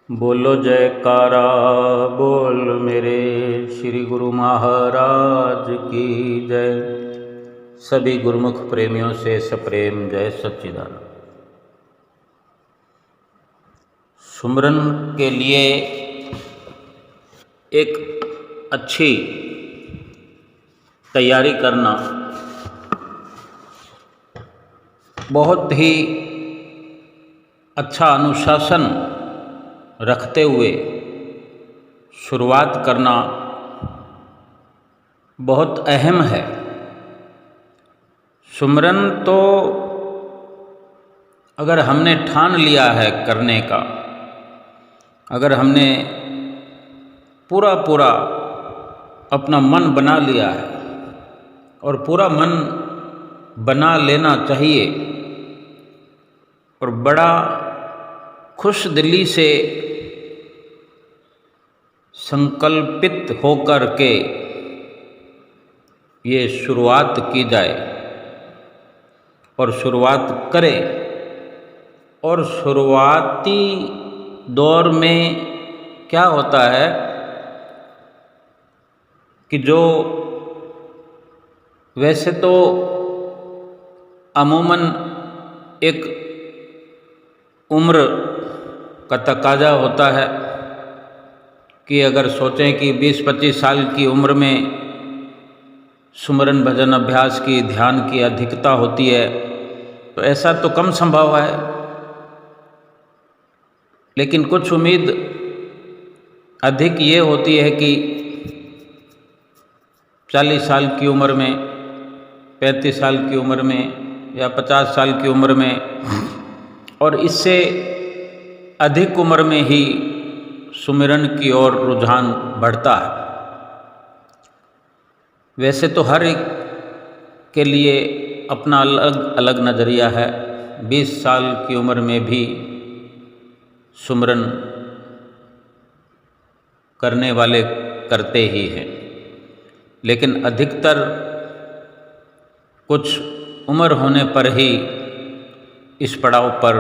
बोलो जयकारा बोल मेरे श्री गुरु महाराज की जय। सभी गुरुमुख प्रेमियों से सप्रेम जय सच्चिदानंद। सुमरन के लिए एक अच्छी तैयारी करना बहुत ही अच्छा अनुशासन रखते हुए शुरुआत करना बहुत अहम है। सुमरन तो अगर हमने ठान लिया है करने का, अगर हमने पूरा अपना मन बना लिया है, और पूरा मन बना लेना चाहिए, और बड़ा खुश दिली से संकल्पित होकर के ये शुरुआत की जाए और शुरुआत करें। और शुरुआती दौर में क्या होता है कि जो वैसे तो अमूमन एक उम्र का तकाजा होता है कि अगर सोचें कि 20-25 साल की उम्र में सुमरन भजन अभ्यास की, ध्यान की अधिकता होती है, तो ऐसा तो कम संभव है। लेकिन कुछ उम्मीद अधिक ये होती है कि 40 साल की उम्र में, 35 साल की उम्र में या 50 साल की उम्र में, और इससे अधिक उम्र में ही सुमिरन की ओर रुझान बढ़ता है। वैसे तो हर एक के लिए अपना अलग अलग नज़रिया है। 20 साल की उम्र में भी सुमरन करने वाले करते ही हैं, लेकिन अधिकतर कुछ उम्र होने पर ही इस पड़ाव पर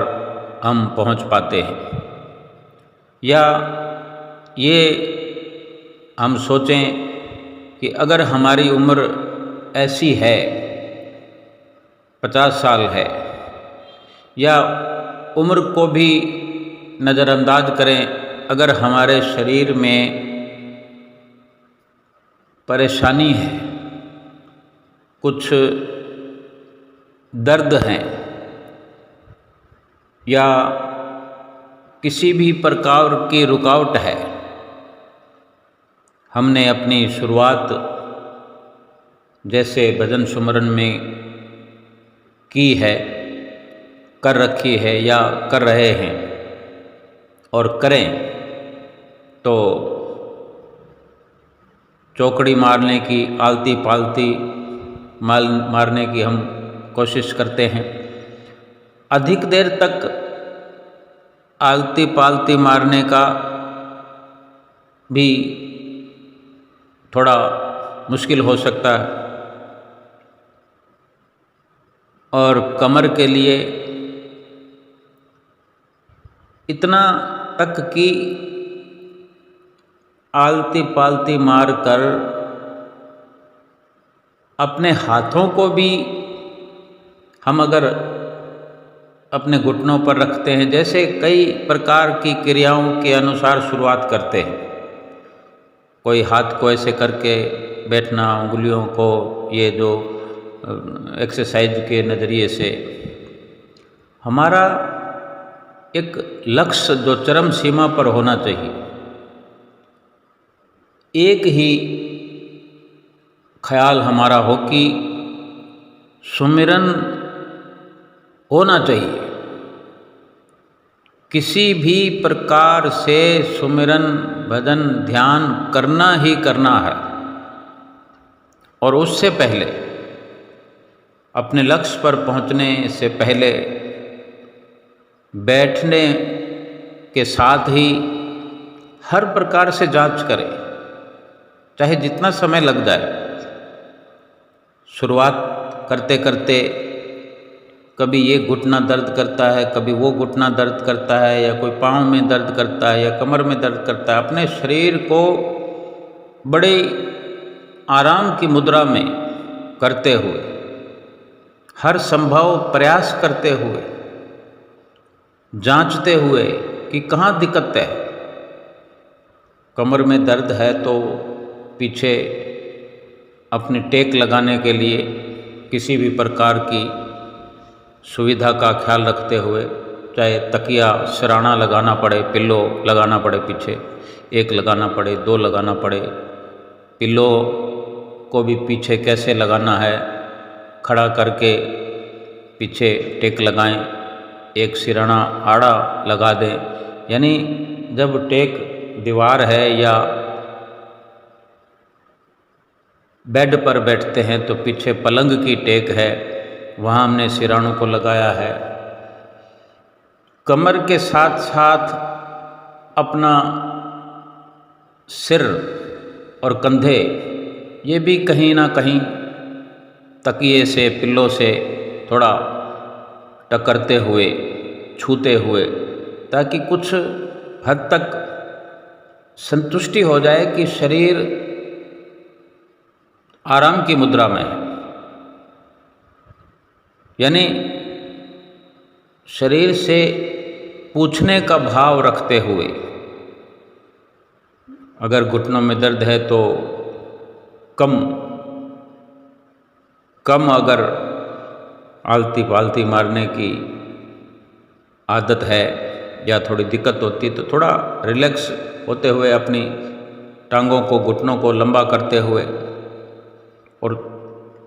हम पहुंच पाते हैं। या ये हम सोचें कि अगर हमारी उम्र ऐसी है, 50 साल है, या उम्र को भी नज़रअंदाज करें, अगर हमारे शरीर में परेशानी है, कुछ दर्द हैं, या किसी भी प्रकार की रुकावट है, हमने अपनी शुरुआत जैसे भजन सुमरन में की है, कर रखी है या कर रहे हैं और करें, तो चौकड़ी मारने की, आलती पालती मारने की हम कोशिश करते हैं। अधिक देर तक आलती पालती मारने का भी थोड़ा मुश्किल हो सकता है, और कमर के लिए इतना तक कि आलती पालती मार कर अपने हाथों को भी हम अगर अपने घुटनों पर रखते हैं, जैसे कई प्रकार की क्रियाओं के अनुसार शुरुआत करते हैं। कोई हाथ को ऐसे करके बैठना, उंगलियों को, ये जो एक्सरसाइज के नज़रिए से हमारा एक लक्ष्य जो चरम सीमा पर होना चाहिए, एक ही ख्याल हमारा हो कि सुमिरन होना चाहिए। किसी भी प्रकार से सुमिरन भजन ध्यान करना ही करना है, और उससे पहले अपने लक्ष्य पर पहुंचने से पहले बैठने के साथ ही हर प्रकार से जांच करें, चाहे जितना समय लग जाए। शुरुआत करते करते कभी ये घुटना दर्द करता है, कभी वो घुटना दर्द करता है, या कोई पाँव में दर्द करता है, या कमर में दर्द करता है, अपने शरीर को बड़े आराम की मुद्रा में करते हुए, हर संभव प्रयास करते हुए, जांचते हुए कि कहाँ दिक्कत है। कमर में दर्द है तो पीछे अपनी टेक लगाने के लिए किसी भी प्रकार की सुविधा का ख्याल रखते हुए, चाहे तकिया सिराना लगाना पड़े, पिल्लो लगाना पड़े, पीछे एक लगाना पड़े, दो लगाना पड़े, पिल्लो को भी पीछे कैसे लगाना है, खड़ा करके पीछे टेक लगाएं, एक सिराना आड़ा लगा दें। यानी जब टेक दीवार है या बेड पर बैठते हैं तो पीछे पलंग की टेक है, वहाँ हमने सिरानों को लगाया है। कमर के साथ साथ अपना सिर और कंधे, ये भी कहीं ना कहीं तकिए से, पिल्लों से थोड़ा टकरते हुए, छूते हुए, ताकि कुछ हद तक संतुष्टि हो जाए कि शरीर आराम की मुद्रा में है। यानी शरीर से पूछने का भाव रखते हुए, अगर घुटनों में दर्द है तो कम अगर आलती पालती मारने की आदत है या थोड़ी दिक्कत होती है तो थोड़ा रिलैक्स होते हुए अपनी टांगों को, घुटनों को लंबा करते हुए, और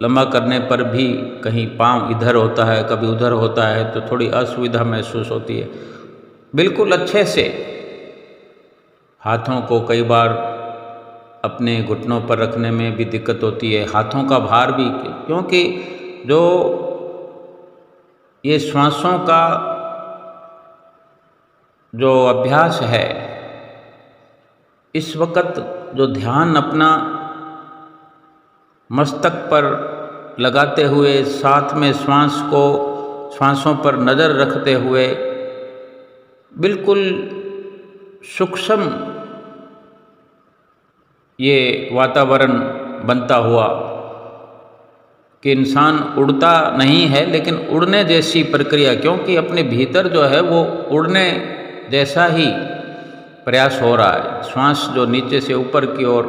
लंबा करने पर भी कहीं पाँव इधर होता है, कभी उधर होता है तो थोड़ी असुविधा महसूस होती है। बिल्कुल अच्छे से हाथों को कई बार अपने घुटनों पर रखने में भी दिक्कत होती है, हाथों का भार भी, क्योंकि जो ये श्वासों का जो अभ्यास है, इस वक्त जो ध्यान अपना मस्तक पर लगाते हुए, साथ में श्वासों पर नज़र रखते हुए, बिल्कुल सूक्ष्म ये वातावरण बनता हुआ कि इंसान उड़ता नहीं है लेकिन उड़ने जैसी प्रक्रिया, क्योंकि अपने भीतर जो है वो उड़ने जैसा ही प्रयास हो रहा है। श्वास जो नीचे से ऊपर की ओर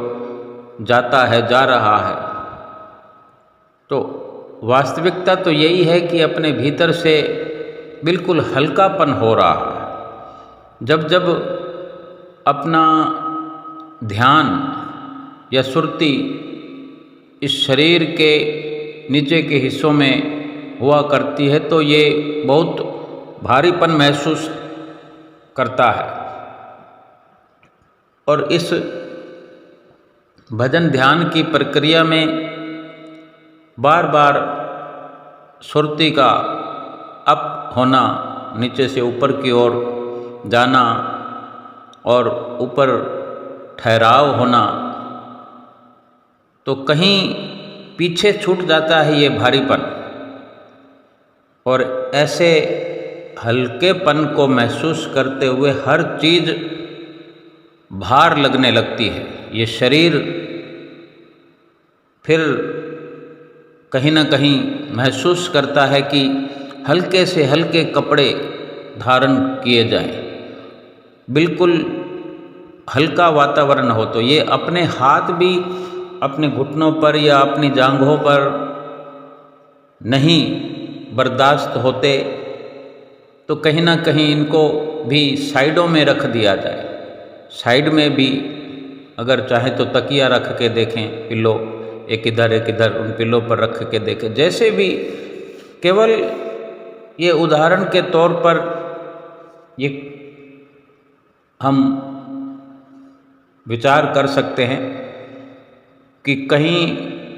जाता है, जा रहा है, तो वास्तविकता तो यही है कि अपने भीतर से बिल्कुल हल्कापन हो रहा है। जब जब अपना ध्यान या सुरती इस शरीर के नीचे के हिस्सों में हुआ करती है तो ये बहुत भारीपन महसूस करता है। और इस भजन ध्यान की प्रक्रिया में बार बार सुरती का अप होना, नीचे से ऊपर की ओर जाना और ऊपर ठहराव होना, तो कहीं पीछे छूट जाता है ये भारीपन, और ऐसे हल्केपन को महसूस करते हुए हर चीज़ भार लगने लगती है। ये शरीर फिर कहीं ना कहीं महसूस करता है कि हल्के से हल्के कपड़े धारण किए जाएं, बिल्कुल हल्का वातावरण हो। तो ये अपने हाथ भी अपने घुटनों पर या अपनी जांघों पर नहीं बर्दाश्त होते तो कहीं ना कहीं इनको भी साइडों में रख दिया जाए। साइड में भी अगर चाहे तो तकिया रख के देखें, पिल्लो एक इधर एक इधर, उन पिल्लों पर रख के देखें। जैसे भी, केवल ये उदाहरण के तौर पर ये हम विचार कर सकते हैं कि कहीं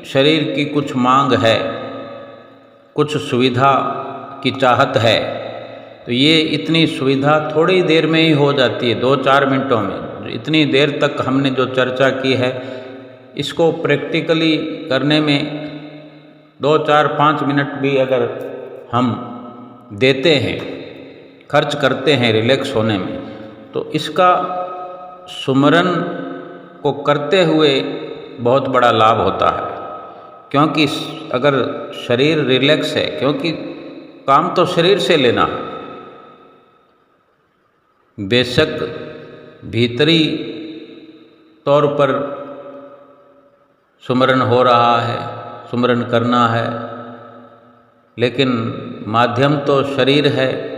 शरीर की कुछ मांग है, कुछ सुविधा की चाहत है, तो ये इतनी सुविधा थोड़ी देर में ही हो जाती है, 2-4 मिनटों में। इतनी देर तक हमने जो चर्चा की है, इसको प्रैक्टिकली करने में 2-4-5 मिनट भी अगर हम देते हैं, खर्च करते हैं रिलैक्स होने में, तो इसका सुमरन को करते हुए बहुत बड़ा लाभ होता है। क्योंकि अगर शरीर रिलैक्स है, क्योंकि काम तो शरीर से लेना है, बेशक भीतरी तौर पर सुमरन हो रहा है, सुमरन करना है, लेकिन माध्यम तो शरीर है,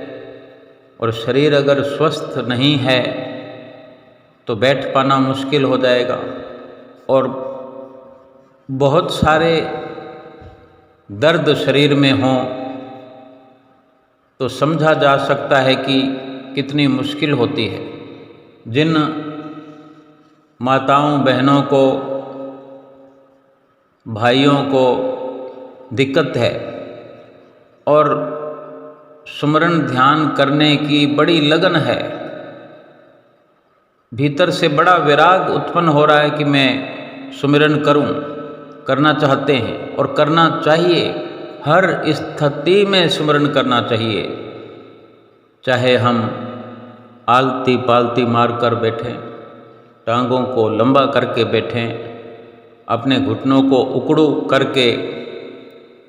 और शरीर अगर स्वस्थ नहीं है तो बैठ पाना मुश्किल हो जाएगा। और बहुत सारे दर्द शरीर में हों तो समझा जा सकता है कि कितनी मुश्किल होती है। जिन माताओं बहनों को, भाइयों को दिक्कत है और सुमरन ध्यान करने की बड़ी लगन है, भीतर से बड़ा विराग उत्पन्न हो रहा है कि मैं सुमिरन करूं, करना चाहते हैं और करना चाहिए। हर स्थिति में सुमरन करना चाहिए, चाहे हम आलती पालती मार कर बैठें, टांगों को लंबा करके बैठें, अपने घुटनों को उकड़ू करके,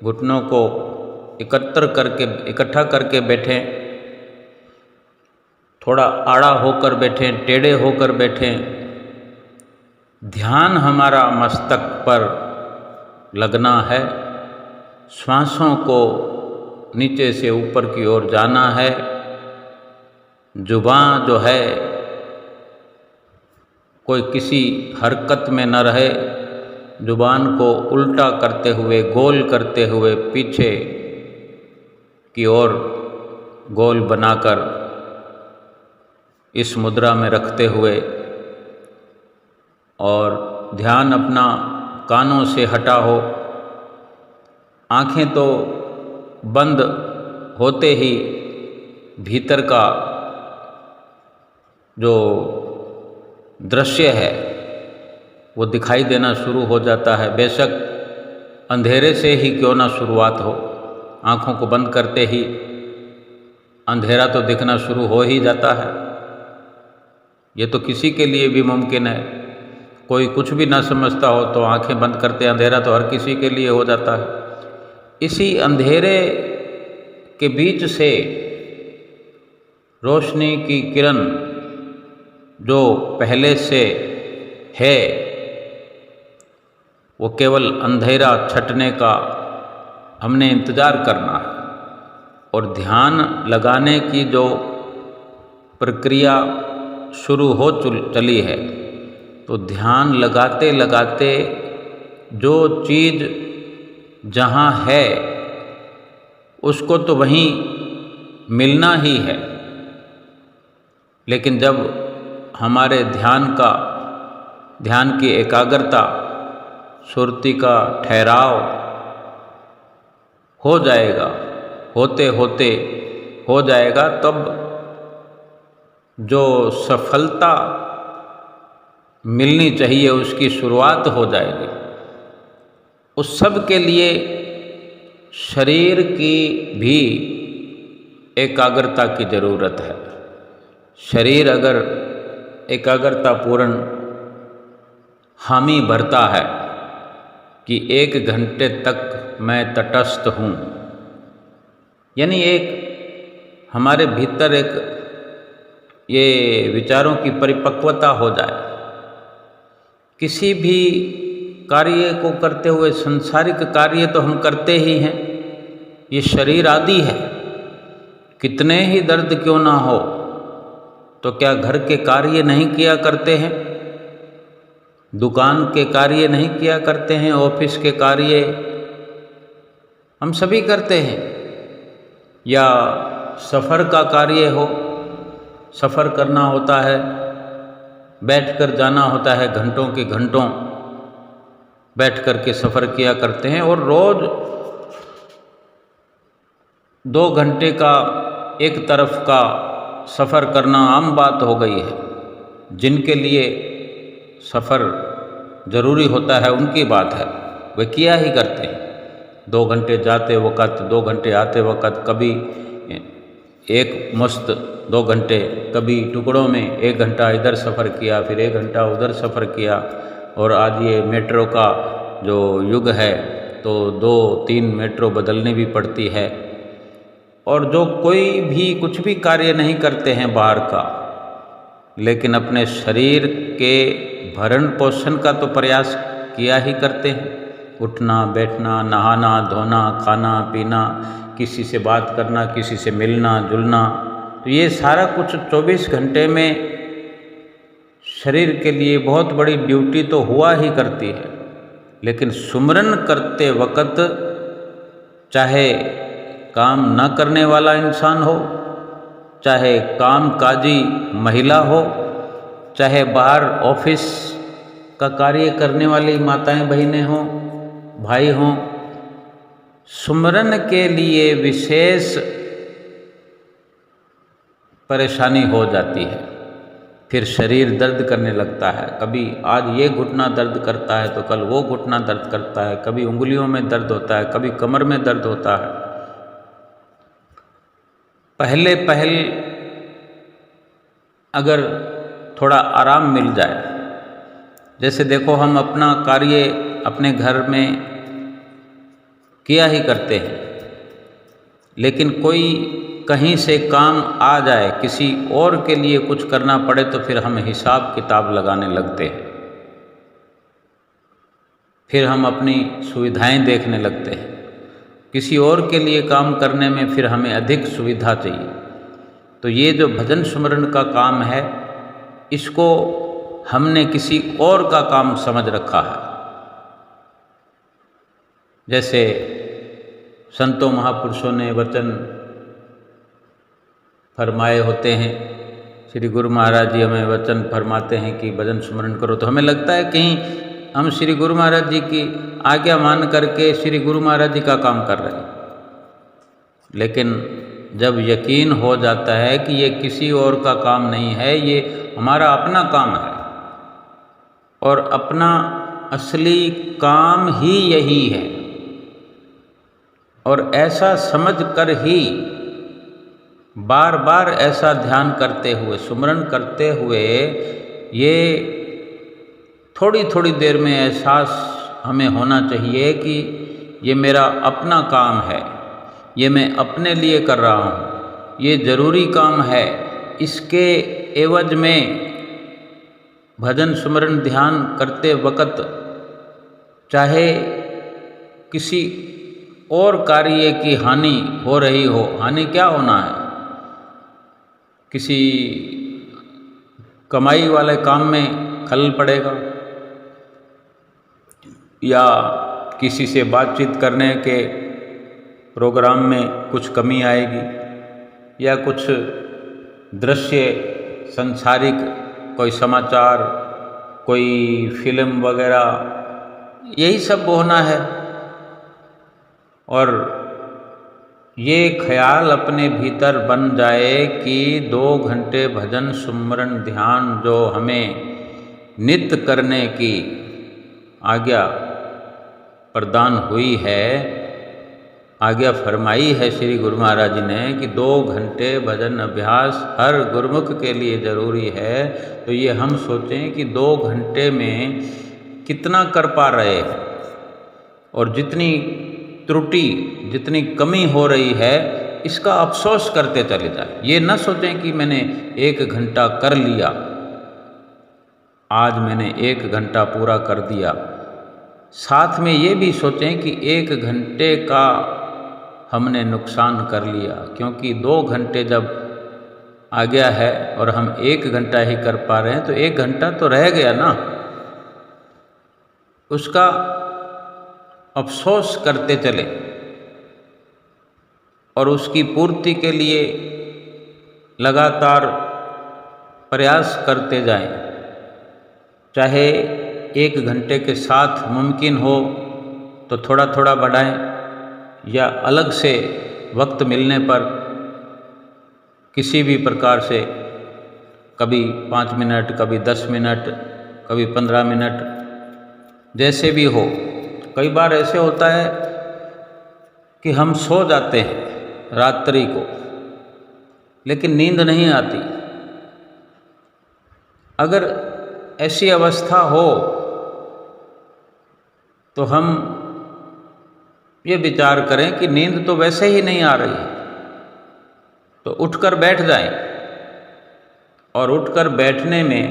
घुटनों को इकट्ठा करके बैठें, थोड़ा आड़ा होकर बैठें, टेढ़े होकर बैठें। ध्यान हमारा मस्तक पर लगना है, श्वासों को नीचे से ऊपर की ओर जाना है। जुबान जो है कोई किसी हरकत में न रहे, जुबान को उल्टा करते हुए, गोल करते हुए पीछे की ओर गोल बनाकर इस मुद्रा में रखते हुए, और ध्यान अपना कानों से हटा हो। आँखें तो बंद होते ही भीतर का जो दृश्य है वो दिखाई देना शुरू हो जाता है। बेशक अंधेरे से ही क्यों ना शुरुआत हो, आँखों को बंद करते ही अंधेरा तो दिखना शुरू हो ही जाता है। ये तो किसी के लिए भी मुमकिन है। कोई कुछ भी ना समझता हो तो आंखें बंद करते अंधेरा तो हर किसी के लिए हो जाता है। इसी अंधेरे के बीच से रोशनी की किरण जो पहले से है, वो केवल अंधेरा छटने का हमने इंतज़ार करना है। और ध्यान लगाने की जो प्रक्रिया शुरू हो चली है, तो ध्यान लगाते लगाते जो चीज़ जहाँ है उसको तो वहीं मिलना ही है। लेकिन जब हमारे ध्यान की एकाग्रता, सुरती का ठहराव हो जाएगा, होते होते हो जाएगा, तब जो सफलता मिलनी चाहिए उसकी शुरुआत हो जाएगी। उस सब के लिए शरीर की भी एकाग्रता की ज़रूरत है। शरीर अगर एकाग्रता पूर्ण हामी भरता है कि 1 घंटे तक मैं तटस्थ हूँ, यानी एक हमारे भीतर एक ये विचारों की परिपक्वता हो जाए। किसी भी कार्य को करते हुए, संसारिक कार्य तो हम करते ही हैं, ये शरीर आदि है। कितने ही दर्द क्यों ना हो, तो क्या घर के कार्य नहीं किया करते हैं, दुकान के कार्य नहीं किया करते हैं, ऑफिस के कार्य हम सभी करते हैं। या सफ़र का कार्य हो, सफ़र करना होता है, बैठकर जाना होता है, घंटों के घंटों बैठ कर के सफ़र किया करते हैं। और रोज़ 2 घंटे का एक तरफ का सफ़र करना आम बात हो गई है। जिनके लिए सफ़र ज़रूरी होता है उनकी बात है, वे किया ही करते हैं। 2 घंटे जाते वक़्त, 2 घंटे आते वक़्त, कभी एक मुश्त 2 घंटे, कभी टुकड़ों में 1 घंटा इधर सफ़र किया, फिर 1 घंटा उधर सफ़र किया। और आज ये मेट्रो का जो युग है तो 2-3 मेट्रो बदलनी भी पड़ती है। और जो कोई भी कुछ भी कार्य नहीं करते हैं बाहर का, लेकिन अपने शरीर के भरण पोषण का तो प्रयास किया ही करते हैं। उठना बैठना, नहाना धोना, खाना पीना, किसी से बात करना, किसी से मिलना जुलना, तो ये सारा कुछ 24 घंटे में शरीर के लिए बहुत बड़ी ड्यूटी तो हुआ ही करती है। लेकिन सुमरन करते वक्त चाहे काम न करने वाला इंसान हो, चाहे कामकाजी महिला हो, चाहे बाहर ऑफिस का कार्य करने वाली माताएं बहनें हों, भाई हों, सुमरन के लिए विशेष परेशानी हो जाती है। फिर शरीर दर्द करने लगता है, कभी आज ये घुटना दर्द करता है तो कल वो घुटना दर्द करता है, कभी उंगलियों में दर्द होता है, कभी कमर में दर्द होता है। पहले अगर थोड़ा आराम मिल जाए, जैसे देखो हम अपना कार्य अपने घर में किया ही करते हैं, लेकिन कोई कहीं से काम आ जाए, किसी और के लिए कुछ करना पड़े तो फिर हम हिसाब किताब लगाने लगते हैं, फिर हम अपनी सुविधाएं देखने लगते हैं। किसी और के लिए काम करने में फिर हमें अधिक सुविधा चाहिए। तो ये जो भजन सुमरन का काम है, इसको हमने किसी और का काम समझ रखा है। जैसे संतों महापुरुषों ने वचन फरमाए होते हैं, श्री गुरु महाराज जी हमें वचन फरमाते हैं कि भजन सुमरन करो, तो हमें लगता है कहीं हम श्री गुरु महाराज जी की आज्ञा मान करके श्री गुरु महाराज जी का काम कर रहे हैं। लेकिन जब यकीन हो जाता है कि ये किसी और का काम नहीं है, ये हमारा अपना काम है और अपना असली काम ही यही है, और ऐसा समझ कर ही बार बार ऐसा ध्यान करते हुए, सुमरन करते हुए, ये थोड़ी थोड़ी देर में एहसास हमें होना चाहिए कि ये मेरा अपना काम है, ये मैं अपने लिए कर रहा हूँ, ये ज़रूरी काम है। इसके एवज में भजन सुमरन ध्यान करते वक्त चाहे किसी और कार्य की हानि हो रही हो, हानि क्या होना है, किसी कमाई वाले काम में खलल पड़ेगा, या किसी से बातचीत करने के प्रोग्राम में कुछ कमी आएगी, या कुछ दृश्य संसारिक कोई समाचार, कोई फिल्म वगैरह, यही सब होना है। और ये ख्याल अपने भीतर बन जाए कि 2 घंटे भजन सुमरन ध्यान जो हमें नित्य करने की आज्ञा प्रदान हुई है, आज्ञा फरमाई है श्री गुरु महाराज जी ने कि 2 घंटे भजन अभ्यास हर गुरुमुख के लिए ज़रूरी है। तो ये हम सोचें कि 2 घंटे में कितना कर पा रहे हैं, और जितनी त्रुटि, जितनी कमी हो रही है, इसका अफसोस करते चले जाए। ये न सोचें कि मैंने 1 घंटा कर लिया, आज मैंने 1 घंटा पूरा कर दिया। साथ में ये भी सोचें कि 1 घंटे का हमने नुकसान कर लिया, क्योंकि 2 घंटे जब आ गया है और हम 1 घंटा ही कर पा रहे हैं, तो 1 घंटा तो रह गया ना, उसका अफसोस करते चले और उसकी पूर्ति के लिए लगातार प्रयास करते जाएं। चाहे 1 घंटे के साथ मुमकिन हो तो थोड़ा थोड़ा बढ़ाएं, या अलग से वक्त मिलने पर किसी भी प्रकार से, कभी 5 मिनट, कभी 10 मिनट, कभी 15 मिनट, जैसे भी हो। कई बार ऐसे होता है कि हम सो जाते हैं रात्रि को, लेकिन नींद नहीं आती। अगर ऐसी अवस्था हो तो हम ये विचार करें कि नींद तो वैसे ही नहीं आ रही है, तो उठकर बैठ जाएं, और उठकर बैठने में,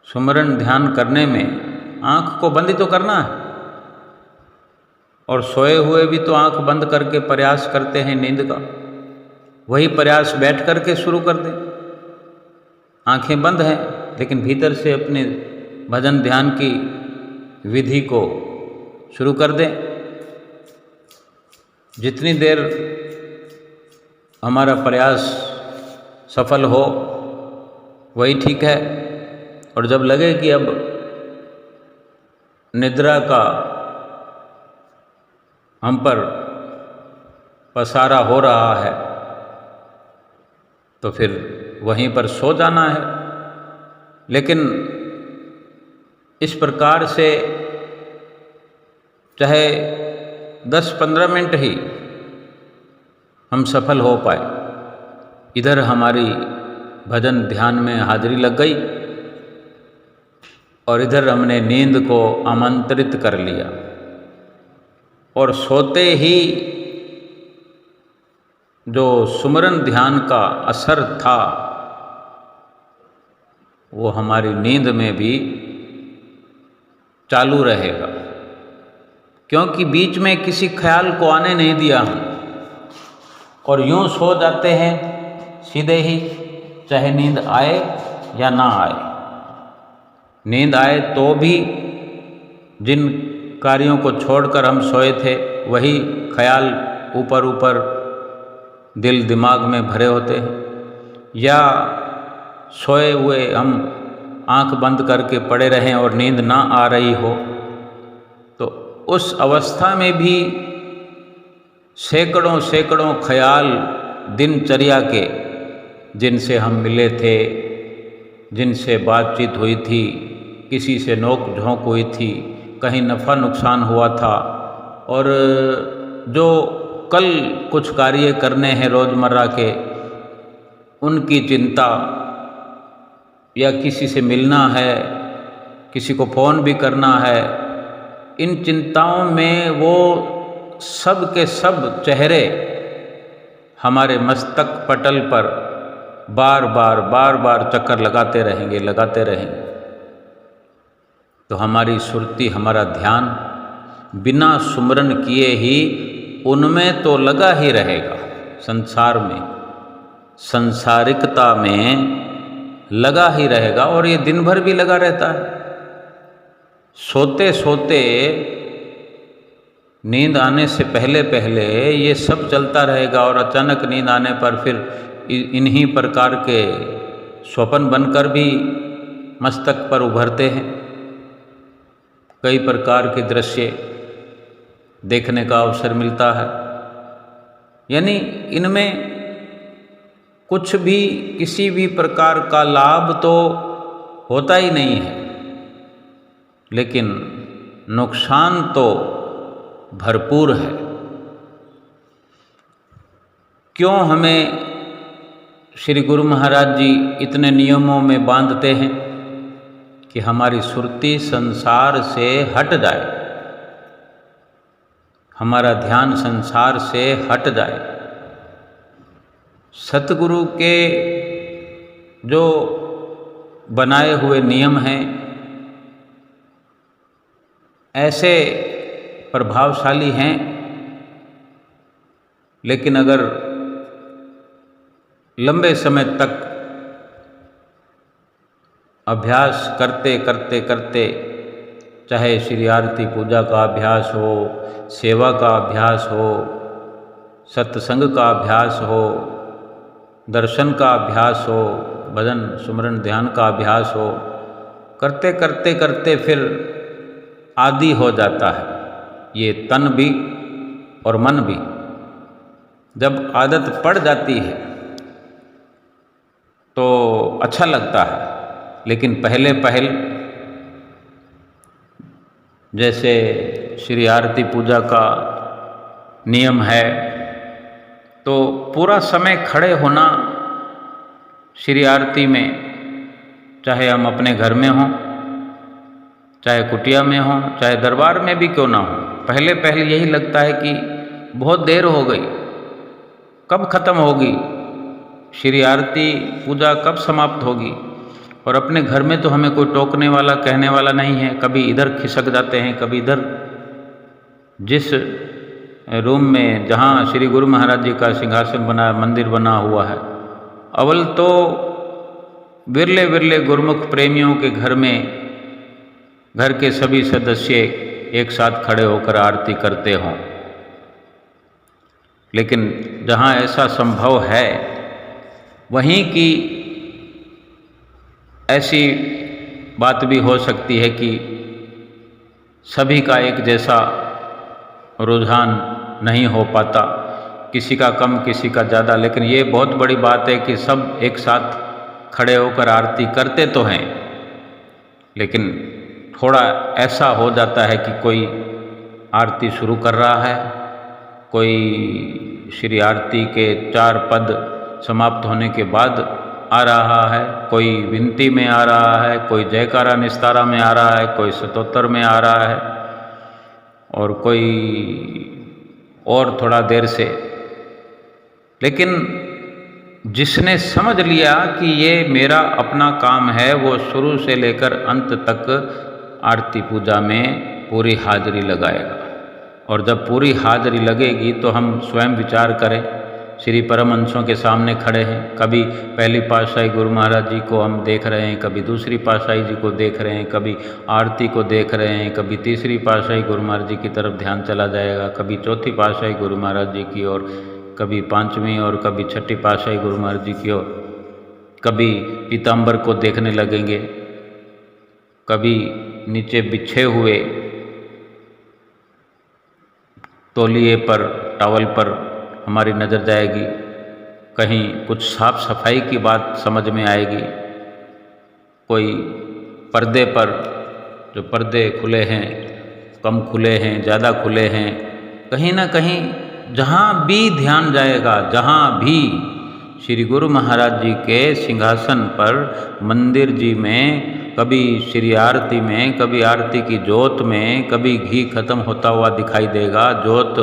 सुमरन ध्यान करने में आँख को बंद ही तो करना है, और सोए हुए भी तो आँख बंद करके प्रयास करते हैं नींद का। वही प्रयास बैठ करके शुरू कर दें। आँखें बंद हैं लेकिन भीतर से अपने भजन ध्यान की विधि को शुरू कर दें। जितनी देर हमारा प्रयास सफल हो वही ठीक है। और जब लगे कि अब निद्रा का हम पर पसारा हो रहा है तो फिर वहीं पर सो जाना है। लेकिन इस प्रकार से चाहे 10-15 मिनट ही हम सफल हो पाए, इधर हमारी भजन ध्यान में हाजिरी लग गई और इधर हमने नींद को आमंत्रित कर लिया, और सोते ही जो सुमरन ध्यान का असर था वो हमारी नींद में भी चालू रहेगा, क्योंकि बीच में किसी ख्याल को आने नहीं दिया हम, और यूं सो जाते हैं सीधे ही, चाहे नींद आए या ना आए। नींद आए तो भी जिन कार्यों को छोड़कर हम सोए थे वही ख्याल ऊपर ऊपर दिल दिमाग में भरे होते हैं, या सोए हुए हम आंख बंद करके पड़े रहें और नींद ना आ रही हो, तो उस अवस्था में भी सैकड़ों सैकड़ों ख्याल दिनचर्या के, जिनसे हम मिले थे, जिनसे बातचीत हुई थी, किसी से नोक झोंक हुई थी, कहीं नफ़ा नुकसान हुआ था, और जो कल कुछ कार्य करने हैं रोज़मर्रा के, उनकी चिंता, या किसी से मिलना है, किसी को फ़ोन भी करना है, इन चिंताओं में वो सब के सब चेहरे हमारे मस्तक पटल पर बार बार चक्कर लगाते रहेंगे। तो हमारी सुरती, हमारा ध्यान बिना सुमरन किए ही उनमें तो लगा ही रहेगा, संसार में, संसारिकता में लगा ही रहेगा, और ये दिन भर भी लगा रहता है। सोते सोते नींद आने से पहले पहले ये सब चलता रहेगा, और अचानक नींद आने पर फिर इन्हीं प्रकार के स्वप्न बनकर भी मस्तक पर उभरते हैं। कई प्रकार के दृश्य देखने का अवसर मिलता है, यानी इनमें कुछ भी, किसी भी प्रकार का लाभ तो होता ही नहीं है, लेकिन नुकसान तो भरपूर है। क्यों हमें श्री गुरु महाराज जी इतने नियमों में बांधते हैं कि हमारी सुरती संसार से हट जाए, हमारा ध्यान संसार से हट जाए। सतगुरु के जो बनाए हुए नियम हैं ऐसे प्रभावशाली हैं, लेकिन अगर लंबे समय तक अभ्यास करते करते करते, चाहे श्री आरती पूजा का अभ्यास हो, सेवा का अभ्यास हो, सत्संग का अभ्यास हो, दर्शन का अभ्यास हो, भजन सुमरन ध्यान का अभ्यास हो, करते करते करते फिर आदी हो जाता है ये तन भी और मन भी। जब आदत पड़ जाती है तो अच्छा लगता है, लेकिन पहले पहल जैसे श्री आरती पूजा का नियम है तो पूरा समय खड़े होना श्री आरती में, चाहे हम अपने घर में हों, चाहे कुटिया में हों, चाहे दरबार में भी क्यों ना हो, पहले पहले यही लगता है कि बहुत देर हो गई, कब खत्म होगी श्री आरती पूजा, कब समाप्त होगी। और अपने घर में तो हमें कोई टोकने वाला, कहने वाला नहीं है, कभी इधर खिसक जाते हैं, कभी इधर। जिस रूम में जहाँ श्री गुरु महाराज जी का सिंहासन बना, मंदिर बना हुआ है, अव्वल तो विरले विरले गुरुमुख प्रेमियों के घर में घर के सभी सदस्य एक साथ खड़े होकर आरती करते हों। लेकिन जहाँ ऐसा संभव है, वहीं की ऐसी बात भी हो सकती है कि सभी का एक जैसा रुझान नहीं हो पाता, किसी का कम, किसी का ज़्यादा। लेकिन ये बहुत बड़ी बात है कि सब एक साथ खड़े होकर आरती करते तो हैं, लेकिन थोड़ा ऐसा हो जाता है कि कोई आरती शुरू कर रहा है, कोई श्री आरती के 4 पद समाप्त होने के बाद आ रहा है, कोई विनती में आ रहा है, कोई जयकारा निस्तारा में आ रहा है, कोई स्तोत्र में आ रहा है, और कोई और थोड़ा देर से। लेकिन जिसने समझ लिया कि ये मेरा अपना काम है, वो शुरू से लेकर अंत तक आरती पूजा में पूरी हाजिरी लगाएगा। और जब पूरी हाजिरी लगेगी तो हम स्वयं विचार करें, श्री परमहंसों के सामने खड़े हैं, कभी पहली पातशाही गुरु महाराज जी को हम देख रहे हैं, कभी दूसरी पातशाही जी को देख रहे हैं, कभी आरती को देख रहे हैं, कभी तीसरी पातशाही गुरु महाराज जी की तरफ ध्यान चला जाएगा, कभी चौथी पातशाही गुरु महाराज जी की ओर, कभी पांचवीं और कभी छठी पातशाही गुरु महाराज जी की ओर, कभी पीताम्बर को देखने लगेंगे, कभी नीचे बिछे हुए तौलिए पर, टॉवल पर हमारी नज़र जाएगी, कहीं कुछ साफ सफाई की बात समझ में आएगी, कोई पर्दे पर, जो पर्दे खुले हैं, कम खुले हैं, ज़्यादा खुले हैं, कहीं ना कहीं जहाँ भी ध्यान जाएगा, जहाँ भी श्री गुरु महाराज जी के सिंहासन पर, मंदिर जी में, कभी श्री आरती में, कभी आरती की जोत में, कभी घी खत्म होता हुआ दिखाई देगा, जोत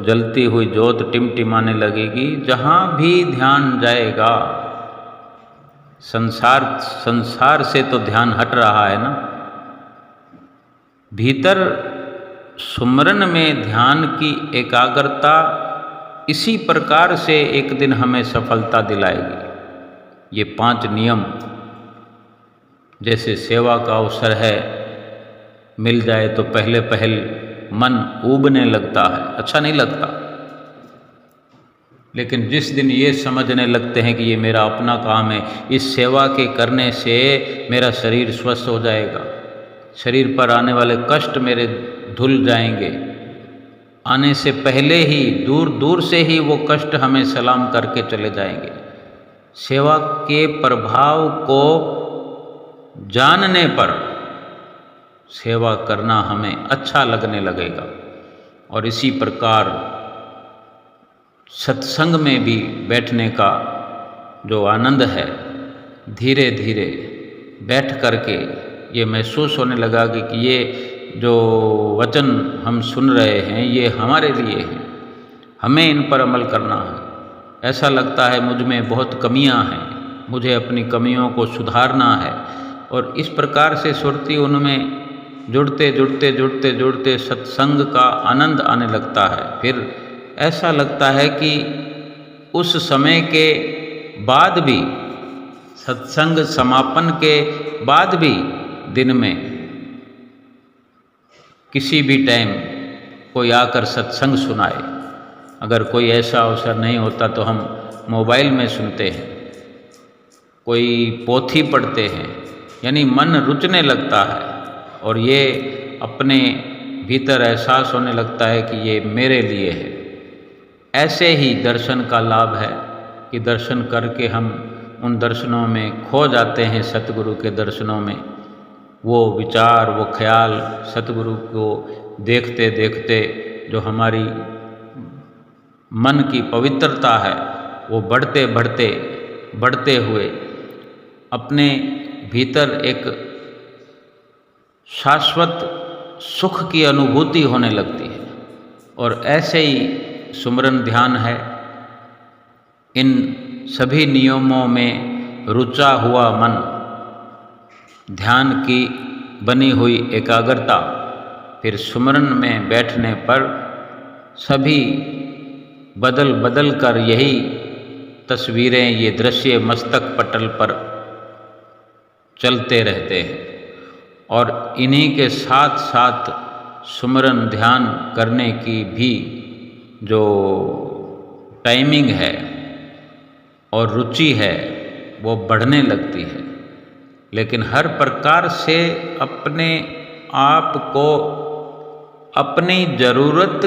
जलती हुई जोत टिमटिमाने लगेगी। जहाँ भी ध्यान जाएगा, संसार से तो ध्यान हट रहा है ना, भीतर सुमरन में ध्यान की एकाग्रता इसी प्रकार से एक दिन हमें सफलता दिलाएगी। ये 5 नियम, जैसे सेवा का अवसर है, मिल जाए तो पहले पहल मन ऊबने लगता है, अच्छा नहीं लगता। लेकिन जिस दिन ये समझने लगते हैं कि ये मेरा अपना काम है, इस सेवा के करने से मेरा शरीर स्वस्थ हो जाएगा, शरीर पर आने वाले कष्ट मेरे धुल जाएंगे, आने से पहले ही दूर दूर से ही वो कष्ट हमें सलाम करके चले जाएंगे। सेवा के प्रभाव को जानने पर सेवा करना हमें अच्छा लगने लगेगा। और इसी प्रकार सत्संग में भी बैठने का जो आनंद है, धीरे धीरे बैठ करके ये महसूस होने लगा कि ये जो वचन हम सुन रहे हैं ये हमारे लिए हैं, हमें इन पर अमल करना है। ऐसा लगता है मुझ में बहुत कमियां हैं, मुझे अपनी कमियों को सुधारना है। और इस प्रकार से सुरती उनमें जुड़ते जुड़ते जुड़ते जुड़ते सत्संग का आनंद आने लगता है। फिर ऐसा लगता है कि उस समय के बाद भी, सत्संग समापन के बाद भी दिन में किसी भी टाइम कोई आकर सत्संग सुनाए। अगर कोई ऐसा अवसर नहीं होता तो हम मोबाइल में सुनते हैं, कोई पोथी पढ़ते हैं, यानी मन रुचने लगता है और ये अपने भीतर एहसास होने लगता है कि ये मेरे लिए है। ऐसे ही दर्शन का लाभ है कि दर्शन करके हम उन दर्शनों में खो जाते हैं, सतगुरु के दर्शनों में। वो विचार, वो ख्याल सतगुरु को देखते देखते जो हमारी मन की पवित्रता है वो बढ़ते हुए अपने भीतर एक शाश्वत सुख की अनुभूति होने लगती है। और ऐसे ही सुमरन ध्यान है। इन सभी नियमों में रुचा हुआ मन, ध्यान की बनी हुई एकाग्रता, फिर सुमरन में बैठने पर सभी बदल बदल कर यही तस्वीरें, ये दृश्य मस्तक पटल पर चलते रहते हैं। और इन्हीं के साथ साथ सुमरन ध्यान करने की भी जो टाइमिंग है और रुचि है वो बढ़ने लगती है। लेकिन हर प्रकार से अपने आप को अपनी ज़रूरत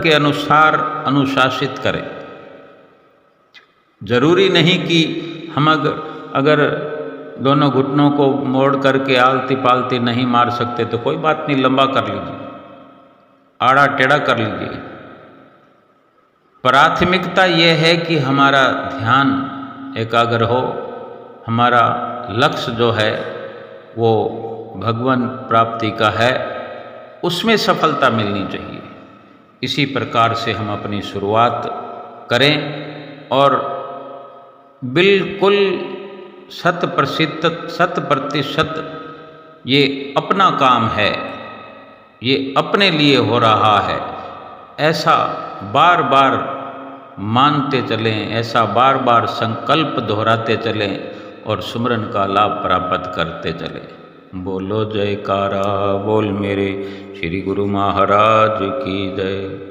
के अनुसार अनुशासित करें। ज़रूरी नहीं कि हम अगर दोनों घुटनों को मोड़ करके आलती पालती नहीं मार सकते तो कोई बात नहीं, लंबा कर लीजिए, आड़ा टेढ़ा कर लीजिए। प्राथमिकता ये है कि हमारा ध्यान एकाग्र हो, हमारा लक्ष्य जो है वो भगवान प्राप्ति का है, उसमें सफलता मिलनी चाहिए। इसी प्रकार से हम अपनी शुरुआत करें और बिल्कुल 100% ये अपना काम है, ये अपने लिए हो रहा है, ऐसा बार बार मानते चलें, ऐसा बार बार संकल्प दोहराते चलें और सुमरन का लाभ प्राप्त करते चलें। बोलो जयकारा बोल मेरे श्री गुरु महाराज की जय।